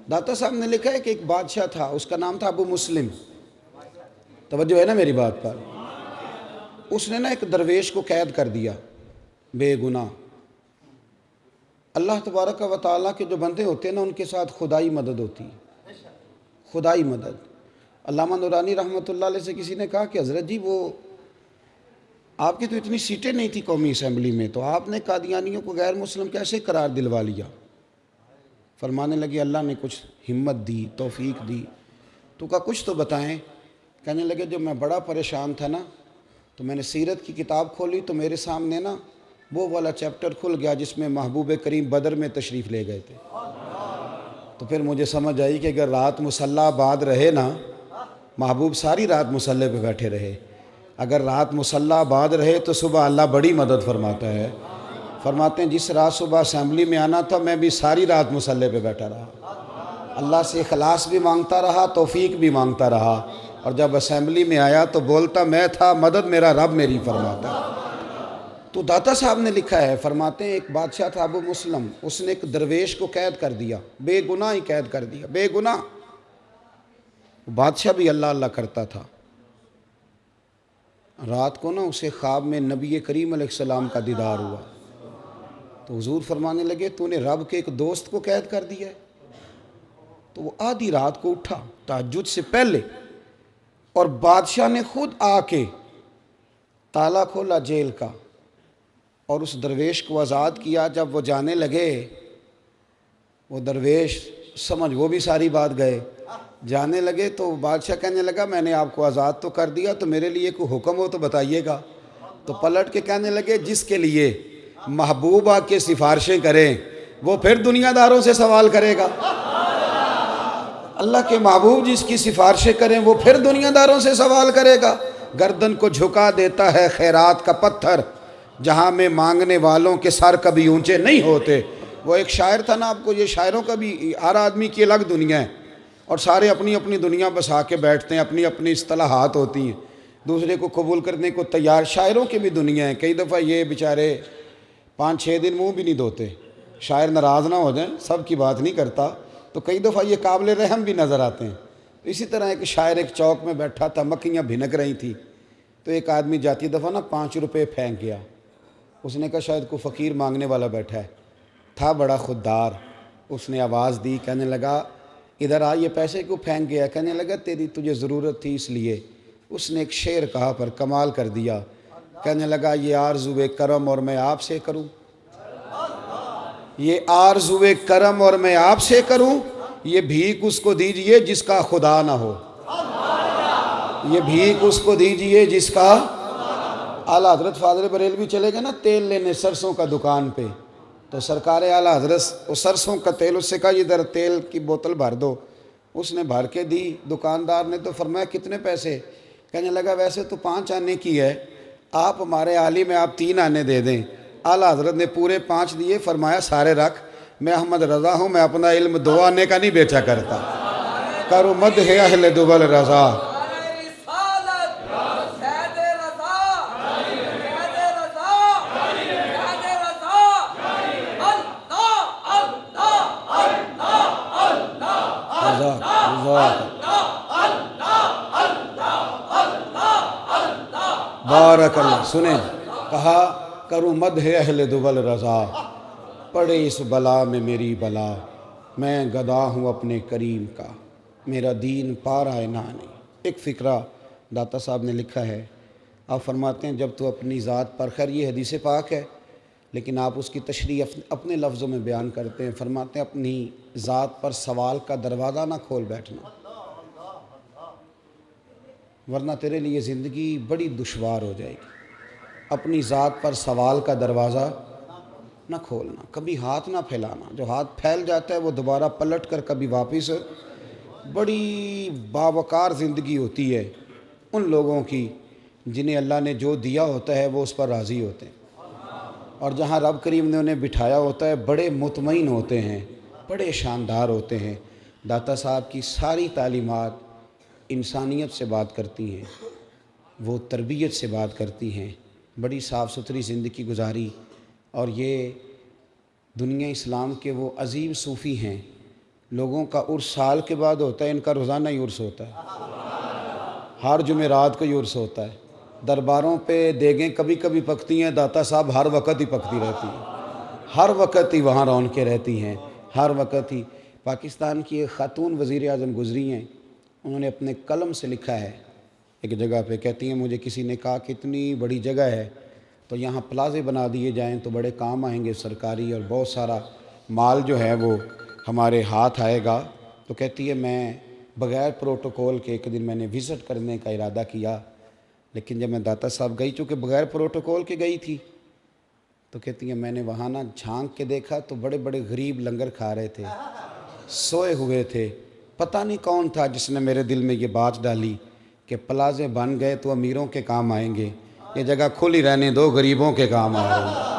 داتا صاحب نے لکھا ہے کہ ایک بادشاہ تھا، اس کا نام تھا ابو مسلم۔ توجہ ہے نا میری بات پر؟ اس نے نا ایک درویش کو قید کر دیا، بے گناہ۔ اللہ تبارک و تعالیٰ کے جو بندے ہوتے ہیں نا، ان کے ساتھ خدائی مدد ہوتی ہے، خدائی مدد۔ علامہ نورانی رحمۃ اللہ علیہ سے کسی نے کہا کہ حضرت جی، وہ آپ کی تو اتنی سیٹیں نہیں تھی قومی اسمبلی میں، تو آپ نے قادیانیوں کو غیر مسلم کیسے قرار دلوا لیا؟ فرمانے لگے اللہ نے کچھ ہمت دی، توفیق دی۔ تو کہا کچھ تو بتائیں۔ کہنے لگے جب میں بڑا پریشان تھا نا، تو میں نے سیرت کی کتاب کھولی تو میرے سامنے نا وہ والا چیپٹر کھل گیا جس میں محبوب کریم بدر میں تشریف لے گئے تھے۔ تو پھر مجھے سمجھ آئی کہ اگر رات مصلی آباد رہے نا، محبوب ساری رات مصلی پہ بیٹھے رہے، اگر رات مصلی آباد رہے تو صبح اللہ بڑی مدد فرماتا ہے۔ فرماتے ہیں جس رات صبح اسمبلی میں آنا تھا، میں بھی ساری رات مصلی پہ بیٹھا رہا، اللہ سے اخلاص بھی مانگتا رہا، توفیق بھی مانگتا رہا، اور جب اسمبلی میں آیا تو بولتا میں تھا، مدد میرا رب میری فرماتا۔ تو داتا صاحب نے لکھا ہے، فرماتے ہیں ایک بادشاہ تھا ابو مسلم، اس نے ایک درویش کو قید کر دیا، بے گناہ ہی قید کر دیا، بے گناہ۔ بادشاہ بھی اللہ اللہ کرتا تھا۔ رات کو نا اسے خواب میں نبی کریم علیہ السلام کا دیدار ہوا، تو حضور فرمانے لگے تو نے رب کے ایک دوست کو قید کر دیا ہے؟ تو وہ آدھی رات کو اٹھا تہجد سے پہلے، اور بادشاہ نے خود آ کے تالا کھولا جیل کا اور اس درویش کو آزاد کیا۔ جب وہ جانے لگے، وہ درویش سمجھ وہ بھی ساری بات گئے، جانے لگے تو بادشاہ کہنے لگا میں نے آپ کو آزاد تو کر دیا، تو میرے لیے کوئی حکم ہو تو بتائیے گا۔ تو پلٹ کے کہنے لگے جس کے لیے محبوب آ کے سفارشیں کریں وہ پھر دنیا داروں سے سوال کرے گا۔ اللہ کے محبوب جس کی سفارشیں کریں وہ پھر دنیا داروں سے سوال کرے گا۔ گردن کو جھکا دیتا ہے خیرات کا پتھر، جہاں میں مانگنے والوں کے سر کبھی اونچے نہیں ہوتے۔ وہ ایک شاعر تھا نا، آپ کو یہ شاعروں کا بھی ہر آدمی کی الگ دنیا ہے، اور سارے اپنی اپنی دنیا بسا کے بیٹھتے ہیں، اپنی اپنی اصطلاحات ہوتی ہیں، دوسرے کو قبول کرنے کو تیار۔ شاعروں کی بھی دنیا ہے، کئی دفعہ یہ بیچارے 5-6 دن منہ بھی نہیں دھوتے، شاعر ناراض نہ ہو جائیں، سب کی بات نہیں کرتا، تو کئی دفعہ یہ قابل رحم بھی نظر آتے ہیں۔ اسی طرح ایک شاعر ایک چوک میں بیٹھا تھا، مکھیاں بھنک رہی تھی، تو ایک آدمی جاتی دفعہ نا 5 روپے پھینک گیا۔ اس نے کہا شاید کوئی فقیر مانگنے والا بیٹھا ہے، تھا بڑا خوددار۔ اس نے آواز دی، کہنے لگا ادھر آ، یہ پیسے کیوں پھینک گیا؟ کہنے لگا تجھے ضرورت تھی اس لیے۔ اس نے ایک شعر کہا پر کمال کر دیا، کہنے لگا یہ آرزوئے کرم اور میں آپ سے کروں، یہ آرزوئے کرم اور میں آپ سے کروں، یہ بھیک اس کو دیجئے جس کا خدا نہ ہو، یہ بھیک اس کو دیجئے جس کا۔ اعلیٰ حضرت فاضل بریلوی چلے گئے نا تیل لینے سرسوں کا دکان پہ، تو سرکار اعلیٰ حضرت اس سرسوں کا تیل، اس سے کہا ادھر تیل کی بوتل بھر دو۔ اس نے بھر کے دی، دکاندار نے تو فرمایا کتنے پیسے؟ کہنے لگا ویسے تو 5 آنے کی ہے، آپ ہمارے عالم میں آپ 3 آنے دے دیں۔ اعلیٰ حضرت نے پورے 5 دیے، فرمایا سارے رکھ، میں احمد رضا ہوں، میں اپنا علم 2 آنے کا نہیں بیچا کرتا۔ کرو مدح اہل دول رضا۔ بارک اللہ۔ سنیں، کہا کروں مدح اہل دول رضا، پڑے اس بلا میں میری بلا، میں گدا ہوں اپنے کریم کا، میرا دین پارا نہ نہیں۔ ایک فقرہ داتا صاحب نے لکھا ہے، آپ فرماتے ہیں جب تو اپنی ذات پر، خیر یہ حدیث پاک ہے لیکن آپ اس کی تشریح اپنے لفظوں میں بیان کرتے ہیں، فرماتے ہیں اپنی ذات پر سوال کا دروازہ نہ کھول بیٹھنا، ورنہ تیرے لیے زندگی بڑی دشوار ہو جائے گی۔ اپنی ذات پر سوال کا دروازہ نہ کھولنا، کبھی ہاتھ نہ پھیلانا، جو ہاتھ پھیل جاتا ہے وہ دوبارہ پلٹ کر کبھی واپس۔ بڑی باوقار زندگی ہوتی ہے ان لوگوں کی جنہیں اللہ نے جو دیا ہوتا ہے وہ اس پر راضی ہوتے ہیں، اور جہاں رب کریم نے انہیں بٹھایا ہوتا ہے بڑے مطمئن ہوتے ہیں، بڑے شاندار ہوتے ہیں۔ داتا صاحب کی ساری تعلیمات انسانیت سے بات کرتی ہیں، وہ تربیت سے بات کرتی ہیں، بڑی صاف ستھری زندگی گزاری، اور یہ دنیا اسلام کے وہ عظیم صوفی ہیں لوگوں کا عرس سال کے بعد ہوتا ہے، ان کا روزانہ ہی عرس ہوتا ہے، ہر جمعرات کو ہی عرس ہوتا ہے۔ درباروں پہ دیگیں کبھی کبھی پکتی ہیں، داتا صاحب ہر وقت ہی پکتی رہتی ہیں، ہر وقت ہی وہاں رونقیں رہتی ہیں، ہر وقت ہی۔ پاکستان کی ایک خاتون وزیر اعظم گزری ہیں، انہوں نے اپنے قلم سے لکھا ہے ایک جگہ پہ، کہتی ہیں مجھے کسی نے کہا کہ اتنی بڑی جگہ ہے تو یہاں پلازے بنا دیے جائیں تو بڑے کام آئیں گے سرکاری، اور بہت سارا مال جو ہے وہ ہمارے ہاتھ آئے گا۔ تو کہتی ہے میں بغیر پروٹوکول کے ایک دن میں نے وزٹ کرنے کا ارادہ کیا، لیکن جب میں داتا صاحب گئی چونکہ بغیر پروٹوکول کے گئی تھی، تو کہتی ہے میں نے وہاں نہ جھانک کے دیکھا تو بڑے بڑے غریب لنگر کھا رہے تھے، سوئے ہوئے تھے۔ پتہ نہیں کون تھا جس نے میرے دل میں یہ بات ڈالی کہ پلازے بن گئے تو امیروں کے کام آئیں گے، یہ جگہ کھلی رہنے دو، غریبوں کے کام آ رہے ہیں۔